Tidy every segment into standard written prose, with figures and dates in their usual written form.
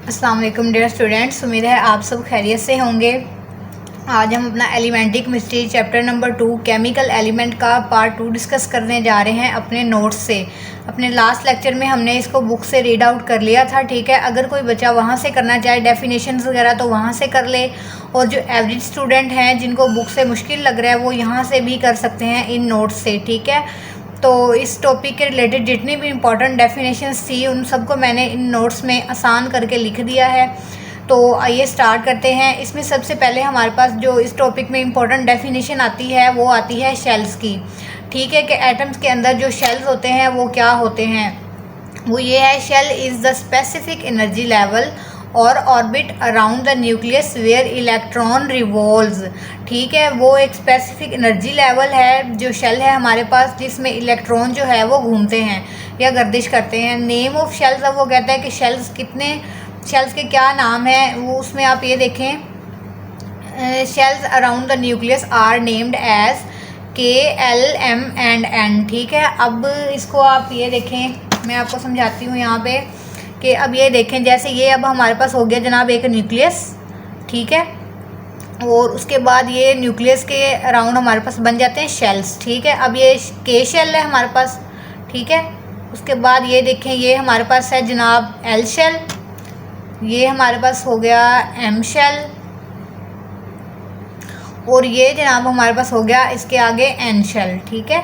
अस्सलाम वालेकुम dear students, उम्मीद है आप सब खैरियत से होंगे। आज हम अपना elementary chemistry chapter number 2 chemical element का पार्ट 2 डिस्कस करने जा रहे हैं अपने नोट्स से। अपने लास्ट लेक्चर में हमने इसको बुक से रीड आउट कर लिया था, ठीक है। अगर कोई बच्चा वहाँ से करना चाहे डेफिनेशंस वगैरह तो वहाँ से कर ले, और जो एवरेज स्टूडेंट हैं जिनको बुक से मुश्किल लग रहा है वो यहाँ से भी कर सकते हैं इन नोट्स से, ठीक है। तो इस टॉपिक के रिलेटेड जितनी भी इम्पोर्टेंट डेफिनेशंस थी उन सबको मैंने इन नोट्स में आसान करके लिख दिया है। तो आइए स्टार्ट करते हैं। इसमें सबसे पहले हमारे पास जो इस टॉपिक में इम्पोर्टेंट डेफिनेशन आती है वो आती है शेल्स की, ठीक है। कि एटम्स के अंदर जो शेल्स होते हैं वो क्या होते हैं। वो ये है, shell is the specific energy level or orbit around the nucleus where electron revolves, ठीक है। वो एक स्पेसिफिक एनर्जी लेवल है जो शेल है हमारे पास, जिसमें इलेक्ट्रॉन जो है वो घूमते हैं या गर्दिश करते हैं। नेम ऑफ शेल्स, अब वो कहता है कि शेल्स के क्या नाम है, वो उसमें आप ये देखें, shells around the nucleus are named as K, L, M and N, ठीक है। अब इसको आप ये देखें, मैं आपको समझाती हूँ यहाँ पे कि अब ये देखें, जैसे ये अब हमारे पास हो गया जनाब एक न्यूक्लियस, ठीक है। और उसके बाद ये न्यूक्लियस के अराउंड हमारे पास बन जाते हैं शेल्स, ठीक है। अब ये K शेल है हमारे पास, ठीक है। उसके बाद ये देखें, ये हमारे पास है जनाब L शेल, ये हमारे पास हो गया M शेल, और ये जनाब हमारे पास हो गया इसके आगे N शेल, ठीक है।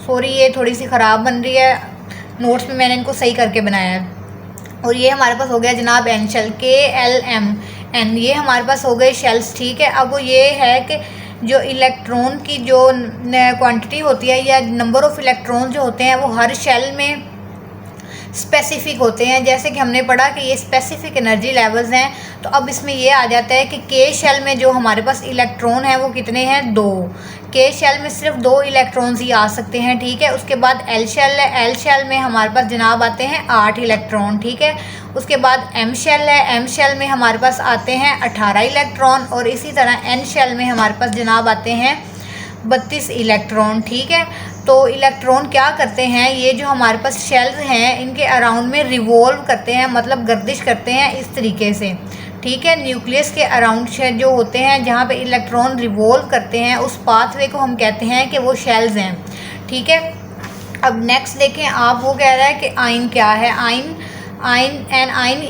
सॉरी ये थोड़ी सी ख़राब बन रही है, नोट्स में मैंने इनको सही करके बनाया है। और ये हमारे पास हो गया जनाब N shell, K, L, M, N, ये हमारे पास हो गए शेल्स, ठीक है। अब वो ये है कि जो इलेक्ट्रॉन की जो क्वांटिटी होती है या नंबर ऑफ़ इलेक्ट्रॉन जो होते हैं वो हर शेल में स्पेसिफिक होते हैं। जैसे कि हमने पढ़ा कि ये स्पेसिफिक एनर्जी लेवल्स हैं, तो अब इसमें ये आ जाता है कि K शेल में जो हमारे पास इलेक्ट्रॉन हैं वो कितने हैं, 2। K शेल में सिर्फ 2 इलेक्ट्रॉन्स ही आ सकते हैं, ठीक है। उसके बाद L शेल है, L शेल में हमारे पास जनाब आते हैं 8 इलेक्ट्रॉन, ठीक है। उसके बाद M शेल है, M शेल में हमारे पास आते हैं 18 इलेक्ट्रॉन, और इसी तरह N शेल में हमारे पास जनाब आते हैं 32 इलेक्ट्रॉन, ठीक है। तो इलेक्ट्रॉन क्या करते हैं, ये जो हमारे पास शेल्स हैं इनके अराउंड में रिवॉल्व करते हैं, मतलब गर्दिश करते हैं इस तरीके से, ठीक है। न्यूक्लियस के अराउंड जो होते हैं जहाँ पे इलेक्ट्रॉन रिवॉल्व करते हैं उस पाथवे को हम कहते हैं कि वो शेल्स हैं, ठीक है। अब नेक्स्ट देखें आप, वो कह रहा है कि आयन क्या है। An ion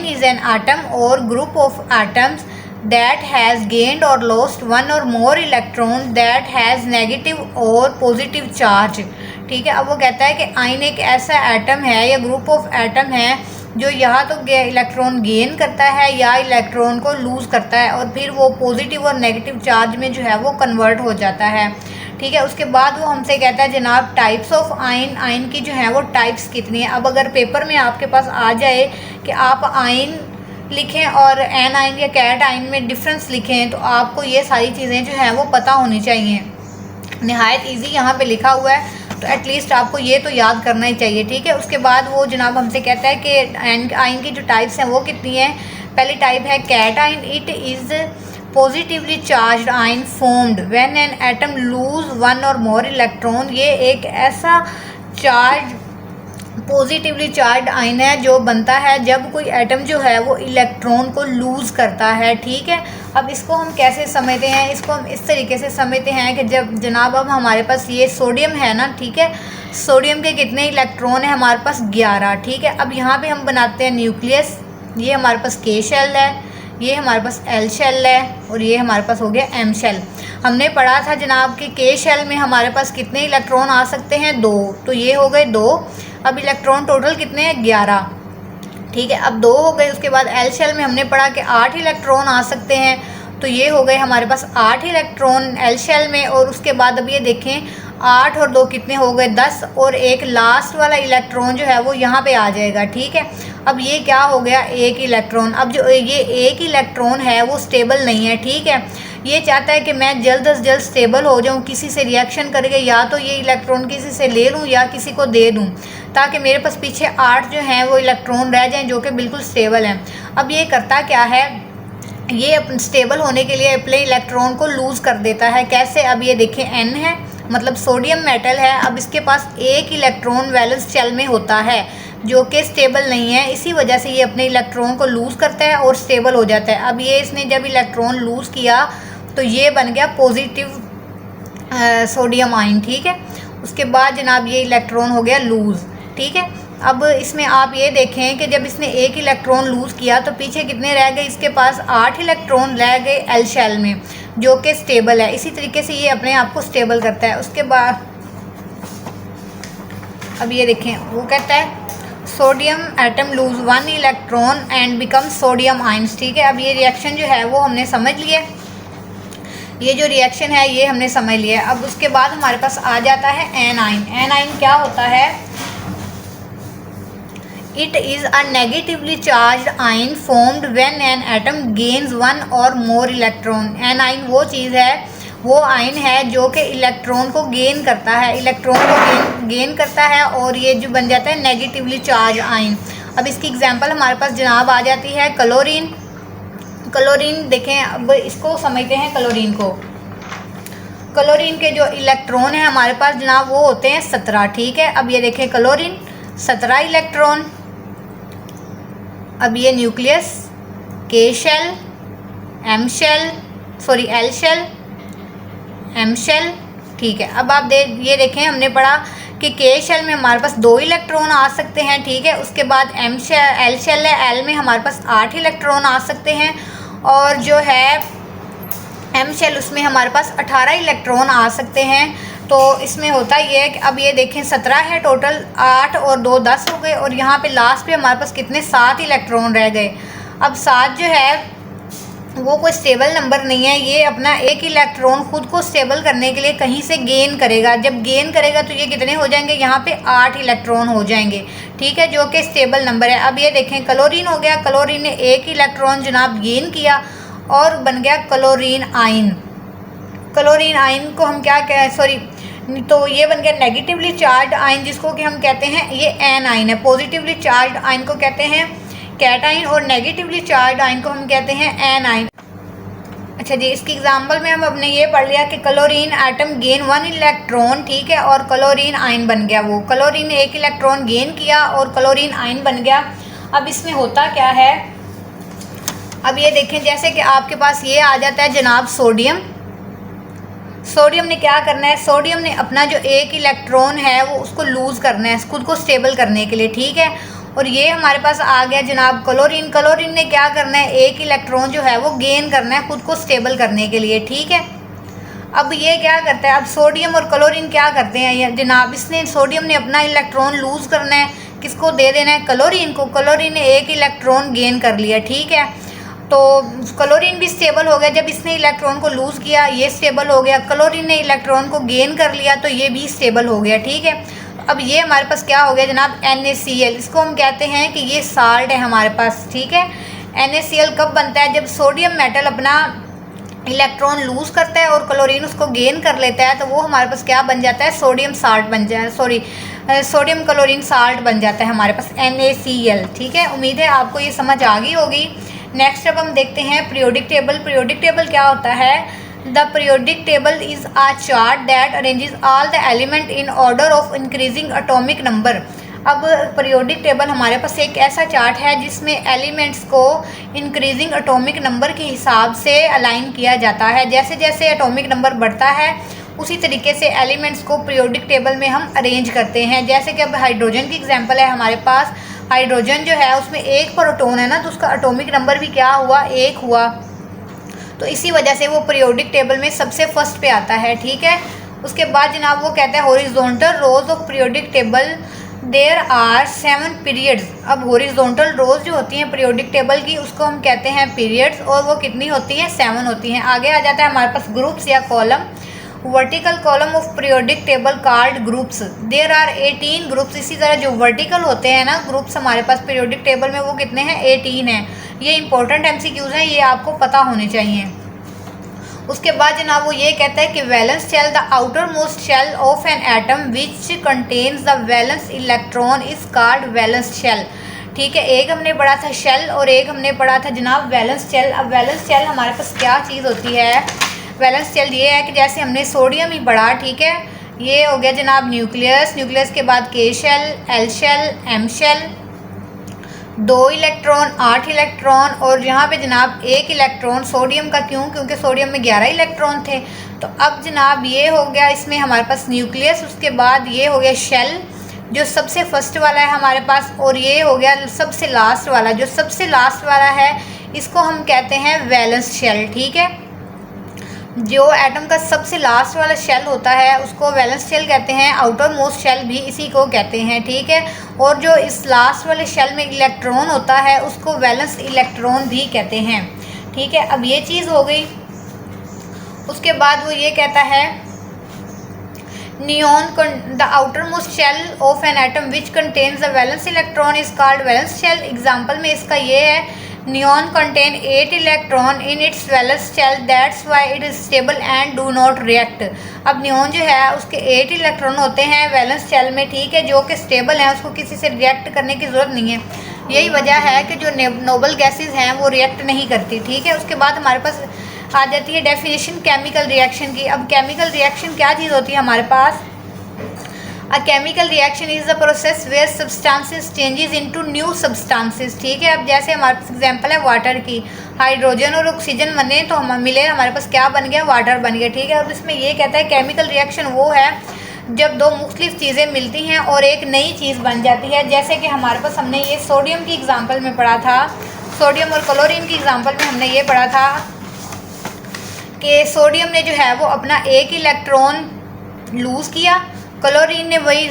is an atom or group of atoms that has gained or lost one or more electron that has negative और positive charge, ठीक है। अब वो कहता है कि आयन एक ऐसा एटम है या ग्रुप ऑफ एटम है जो यहाँ तो इलेक्ट्रॉन गेन करता है या इलेक्ट्रॉन को लूज़ करता है, और फिर वो पॉजिटिव और नेगेटिव चार्ज में जो है वो कन्वर्ट हो जाता है, ठीक है। उसके बाद वो हमसे कहता है जनाब टाइप्स ऑफ आयन की जो है वो टाइप्स कितनी है। अब अगर पेपर में आपके पास आ जाए कि आप आयन लिखें और एन आयन या कैट आयन में डिफरेंस लिखें, तो आपको ये सारी चीज़ें जो हैं वो पता होनी चाहिए। नहायत इजी यहाँ पे लिखा हुआ है, तो एटलीस्ट आपको ये तो याद करना ही चाहिए, ठीक है। उसके बाद वो जनाब हमसे कहता है कि एन आयन की जो टाइप्स हैं वो कितनी हैं। पहली टाइप है cation, it is positively charge ion formed when an atom lose one or more electron. ये एक ऐसा चार्ज पॉजिटिवली चार्ज आयन है जो बनता है जब कोई एटम जो है वो इलेक्ट्रॉन को लूज़ करता है, ठीक है। अब इसको हम कैसे समझते हैं, इसको हम इस तरीके से समझते हैं कि जब जनाब अब हमारे पास ये सोडियम है ना, ठीक है। सोडियम के कितने इलेक्ट्रॉन है हमारे पास, 11, ठीक है। अब यहाँ पे हम बनाते हैं न्यूक्लियस, ये हमारे पास K शेल है, ये हमारे पास L शेल है, और ये हमारे पास हो गया M शेल। हमने पढ़ा था जनाब कि K शेल में हमारे पास कितने इलेक्ट्रॉन आ सकते हैं, 2, तो ये हो गए 2। अब इलेक्ट्रॉन टोटल कितने हैं, 11, ठीक है। अब 2 हो गए। उसके बाद L शेल में हमने पढ़ा कि 8 इलेक्ट्रॉन आ सकते हैं, तो ये हो गए हमारे पास 8 इलेक्ट्रॉन L शेल में। और उसके बाद अब ये देखें 8 और 2 कितने हो गए, 10, और एक लास्ट वाला इलेक्ट्रॉन जो है वो यहाँ पे आ जाएगा, ठीक है। अब ये क्या हो गया, 1 इलेक्ट्रॉन। अब जो ये 1 इलेक्ट्रॉन है वो स्टेबल नहीं है, ठीक है। ये चाहता है कि मैं जल्द से जल्द स्टेबल हो जाऊँ, किसी से रिएक्शन करके या तो ये इलेक्ट्रॉन किसी से ले लूँ या किसी को दे दूँ, ताकि मेरे पास पीछे 8 जो हैं वो इलेक्ट्रॉन रह जाएं जो कि बिल्कुल स्टेबल हैं। अब ये करता क्या है, ये स्टेबल होने के लिए अपने इलेक्ट्रॉन को लूज़ कर देता है। कैसे, अब ये देखें N है, मतलब सोडियम मेटल है। अब इसके पास 1 इलेक्ट्रॉन वैलेंस शेल में होता है, जो कि स्टेबल नहीं है, इसी वजह से ये अपने इलेक्ट्रॉन को लूज़ करता है और स्टेबल हो जाता है। अब ये इसने जब इलेक्ट्रॉन लूज़ किया तो ये बन गया पॉजिटिव सोडियम आयन, ठीक है। उसके बाद जनाब ये इलेक्ट्रॉन हो गया लूज़, ठीक है। अब इसमें आप ये देखें कि जब इसने एक इलेक्ट्रॉन लूज़ किया तो पीछे कितने रह गए, इसके पास 8 इलेक्ट्रॉन रह गए एल शेल में, जो कि स्टेबल है। इसी तरीके से ये अपने आप को स्टेबल करता है। उसके बाद अब ये देखें, वो कहता है sodium atom lose 1 electron and become sodium ions, ठीक है। अब ये रिएक्शन जो है वो हमने समझ लिया, ये जो रिएक्शन है ये हमने समझ लिया। अब उसके बाद हमारे पास आ जाता है एन आयन। एन आयन क्या होता है? It is a negatively charge ion formed when an atom gains 1 और मोर इलेक्ट्रॉन। एन आयन वो चीज़ है, वो आयन है जो कि इलेक्ट्रॉन को गेन करता है, इलेक्ट्रॉन को गेन करता है और ये जो बन जाता है नेगेटिवली चार्ज आयन। अब इसकी एग्जांपल हमारे पास जनाब आ जाती है क्लोरीन। क्लोरीन देखें, अब इसको समझते हैं क्लोरीन को। क्लोरीन के जो इलेक्ट्रॉन है हमारे पास जनाब वो होते हैं 17, ठीक है। अब ये देखें क्लोरीन 17 इलेक्ट्रॉन। अब ये nucleus, K shell, M shell, sorry L shell, M shell, ठीक है। अब आप ये देखें, हमने पढ़ा कि के शेल में हमारे पास 2 इलेक्ट्रॉन आ सकते हैं, ठीक है। उसके बाद एम शेल, एल शेल है, एल में हमारे पास 8 इलेक्ट्रॉन आ सकते हैं और जो है एम शेल उसमें हमारे पास 18 इलेक्ट्रॉन आ सकते हैं। तो इसमें होता ये है कि अब ये देखें 17 है टोटल, 8 और 2 10 हो गए और यहाँ पे लास्ट पे हमारे पास कितने 7 इलेक्ट्रॉन रह गए। अब 7 जो है वो कोई स्टेबल नंबर नहीं है, ये अपना एक इलेक्ट्रॉन खुद को स्टेबल करने के लिए कहीं से गेन करेगा। जब गेन करेगा तो ये कितने हो जाएंगे, यहाँ पे 8 इलेक्ट्रॉन हो जाएंगे, ठीक है, जो कि स्टेबल नंबर है। अब ये देखें क्लोरीन हो गया, क्लोरीन ने एक इलेक्ट्रॉन जनाब गेन किया और बन गया क्लोरीन आयन। क्लोरीन आयन को हम क्या कहें, सॉरी, तो ये बन गया नेगेटिवली चार्ज आयन, जिसको कि हम कहते हैं ये एन आयन है। पॉजिटिवली चार्ज आयन को कहते हैं कैटाइन और नेगेटिवली चार्ज आयन को हम कहते हैं एन आयन। अच्छा जी, इसकी एग्जांपल में हम अपने ये पढ़ लिया कि क्लोरीन एटम गेन 1 इलेक्ट्रॉन, ठीक है, और क्लोरीन आयन बन गया। वो क्लोरीन ने एक इलेक्ट्रॉन गेन किया और क्लोरीन आयन बन गया। अब इसमें होता क्या है, अब ये देखें, जैसे कि आपके पास ये आ जाता है जनाब सोडियम। सोडियम ने क्या करना है, सोडियम ने अपना जो एक इलेक्ट्रॉन है वो उसको लूज़ करना है खुद को स्टेबल करने के लिए, ठीक है। और ये हमारे पास आ गया जनाब क्लोरीन। क्लोरीन ने क्या करना है, एक इलेक्ट्रॉन जो है वो गेन करना है खुद को स्टेबल करने के लिए, ठीक है। अब ये क्या करता है, अब सोडियम और क्लोरीन क्या करते हैं जनाब, इसने सोडियम ने अपना इलेक्ट्रॉन लूज़ करना है, किसको दे देना है, क्लोरीन को। क्लोरीन ने एक इलेक्ट्रॉन गेन कर लिया, ठीक है। तो क्लोरीन भी स्टेबल हो गया, जब इसने इलेक्ट्रॉन को लूज़ किया ये स्टेबल हो गया। क्लोरीन ने इलेक्ट्रॉन को गेन कर लिया तो ये भी स्टेबल हो गया, ठीक है। अब ये हमारे पास क्या हो गया जनाब NaCl, इसको हम कहते हैं कि ये साल्ट है हमारे पास, ठीक है। NaCl कब बनता है, जब सोडियम मेटल अपना इलेक्ट्रॉन लूज़ करता है और क्लोरीन उसको गेन कर लेता है तो वो हमारे पास क्या बन जाता है, सोडियम साल्ट बन जाए, सॉरी सोडियम क्लोरीन साल्ट बन जाता है हमारे पास NaCl, ठीक है। उम्मीद है आपको ये समझ आ गई होगी। नेक्स्ट अब हम देखते हैं पीरियोडिक टेबल। पीरियोडिक टेबल क्या होता है, the periodic table is a chart that arranges all the element in order of increasing atomic number. अब पीरियोडिक टेबल हमारे पास एक ऐसा चार्ट है जिसमें एलिमेंट्स को इंक्रीजिंग एटॉमिक नंबर के हिसाब से अलाइन किया जाता है। जैसे जैसे एटॉमिक नंबर बढ़ता है उसी तरीके से एलिमेंट्स को पीरियोडिक टेबल में हम अरेंज करते हैं। जैसे कि अब हाइड्रोजन की एग्जांपल है हमारे पास, हाइड्रोजन जो है उसमें 1 प्रोटॉन है ना, तो उसका एटॉमिक नंबर भी क्या हुआ, 1 हुआ। तो इसी वजह से वो पीरियोडिक टेबल में सबसे फर्स्ट पे आता है, ठीक है। उसके बाद जनाब वो कहता है horizontal rows of periodic table there are 7 periods. अब हॉरिजॉन्टल रोज जो होती हैं पीरियोडिक टेबल की उसको हम कहते हैं पीरियड्स, और वो कितनी होती हैं, 7 होती हैं। आगे आ जाता है हमारे पास ग्रुप्स या column. Vertical column of periodic table called groups, there are 18 groups. इसी तरह जो वर्टिकल होते हैं ना ग्रुप्स हमारे पास पीरियोडिक टेबल में वो कितने हैं, 18 हैं। ये इंपॉर्टेंट MCQs हैं, ये आपको पता होने चाहिए। उसके बाद जनाब वो ये कहता है कि valence shell, the outermost shell of an atom which contains the valence electron is called valence shell, ठीक है। एक हमने पढ़ा था शेल और एक हमने पढ़ा था जनाब वैलेंस शेल। अब वैलेंस शेल हमारे पास क्या चीज़ होती है, वैलेंस शेल ये है कि जैसे हमने सोडियम ही पढ़ा, ठीक है, ये हो गया जनाब न्यूक्लियस। न्यूक्लियस के बाद K shell, L shell, M shell, 2 electron, 8 electron और यहाँ पे जनाब 1 इलेक्ट्रॉन सोडियम का। क्यों? क्योंकि सोडियम में 11 इलेक्ट्रॉन थे। तो अब जनाब ये हो गया इसमें हमारे पास न्यूक्लियस। उसके बाद ये हो गया शेल जो सबसे फर्स्ट वाला है हमारे पास, और ये हो गया सबसे लास्ट वाला। जो सबसे लास्ट वाला है इसको हम कहते हैं वैलेंस शेल। ठीक है, जो एटम का सबसे लास्ट वाला शेल होता है उसको वैलेंस शेल कहते हैं, आउटर मोस्ट शेल भी इसी को कहते हैं। ठीक है, और जो इस लास्ट वाले शेल में इलेक्ट्रॉन होता है उसको वैलेंस इलेक्ट्रॉन भी कहते हैं। ठीक है, अब ये चीज़ हो गई। उसके बाद वो ये कहता है neon, the outermost shell of an atom which contains the valence electron is called valence shell. Example में इसका ये है neon contain 8 electron in its valence shell, that's why it is stable and do not react. अब neon जो है उसके 8 electron होते हैं वैलेंस शेल में। ठीक है, जो कि स्टेबल हैं, उसको किसी से रिएक्ट करने की ज़रूरत नहीं है। यही वजह है कि जो नोबल गैसेज हैं वो रिएक्ट नहीं करती। ठीक है, उसके बाद हमारे पास आ जाती है डेफिनेशन केमिकल रिएक्शन की। अब केमिकल रिएक्शन क्या चीज़ होती है हमारे पास? A chemical reaction is the process where substances changes into new substances। ठीक है, अब जैसे हमारे पास एग्जांपल है वाटर की, हाइड्रोजन और ऑक्सीजन बने तो हम मिले, हमारे पास क्या बन गया? वाटर बन गया। ठीक है, अब इसमें ये कहता है केमिकल रिएक्शन वो है जब दो मुख्तलिफ चीज़ें मिलती हैं और एक नई चीज़ बन जाती है। जैसे कि हमारे पास हमने ये सोडियम की एग्जाम्पल में पढ़ा था, सोडियम और क्लोरीन की एग्जाम्पल में हमने ये पढ़ा था कि सोडियम ने जो है वो अपना 1 इलेक्ट्रॉन लूज़ किया, क्लोरीन ने वही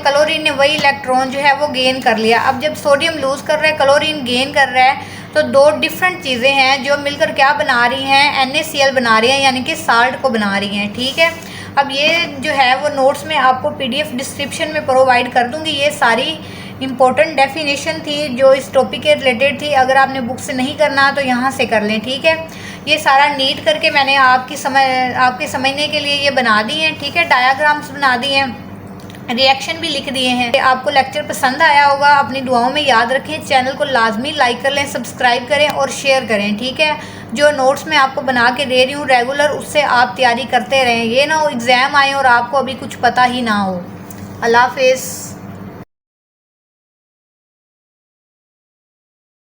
क्लोरीन ने वही इलेक्ट्रॉन जो है वो गेन कर लिया। अब जब सोडियम लूज़ कर रहा है, क्लोरीन गेन कर रहा है, तो दो डिफरेंट चीज़ें हैं जो मिलकर क्या बना रही हैं? NaCl बना रही हैं, यानी कि साल्ट को बना रही हैं। ठीक है, अब ये जो है वो नोट्स में आपको PDF डिस्क्रिप्शन में प्रोवाइड कर दूँगी। ये सारी इम्पोर्टेंट डेफिनेशन थी जो इस टॉपिक के रिलेटेड थी। अगर आपने बुक से नहीं करना तो यहाँ से कर लें। ठीक है, ये सारा नीट करके मैंने आपके समझने के लिए ये बना दी हैं। ठीक है, डायाग्राम्स बना दिए हैं, रिएक्शन भी लिख दिए हैं। आपको लेक्चर पसंद आया होगा, अपनी दुआओं में याद रखें। चैनल को लाजमी लाइक कर लें, सब्सक्राइब करें और शेयर करें। ठीक है, जो नोट्स मैं आपको बना के दे रही हूँ रेगुलर, उससे आप तैयारी करते रहें। ये ना हो एग्ज़ाम आए और आपको अभी कुछ पता ही ना हो। अल्लाह हाफ़िज़।